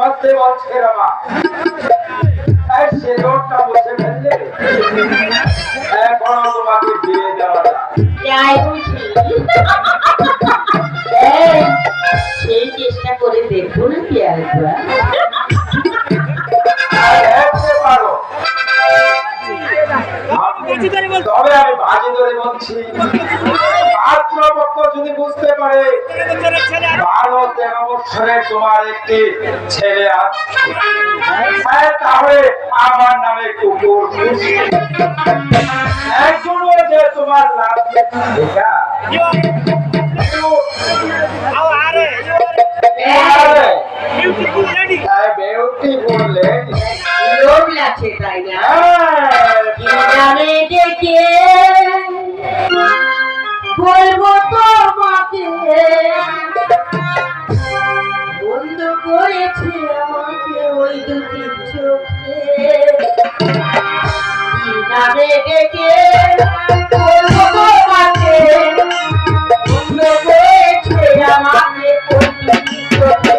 মধ্যে বলছে রামা সে লোকটা বসে ফেললে এখন তোমাকে বিয়ে দেওয়া সেই চেষ্টা করে দেখবো না কি আরেকবার পারো তবে আমি বাজি ধরে বলছি পাত্রপক্ষ যদি বুঝতে পারে 12-13 বছরের তোমার একটি ছেলে আছে তাহলে আমার নামে কুকুর একজনও যে তোমার লাভ লোভ লাগছে তাই না ডেকে বলবো তোমাকে বন্ধ করেছে আমাকে ওই দুটি চোখে নামে ডেকে বলবো তোমাকে বন্ধ করেছে আমাকে ওই দুটি চোখে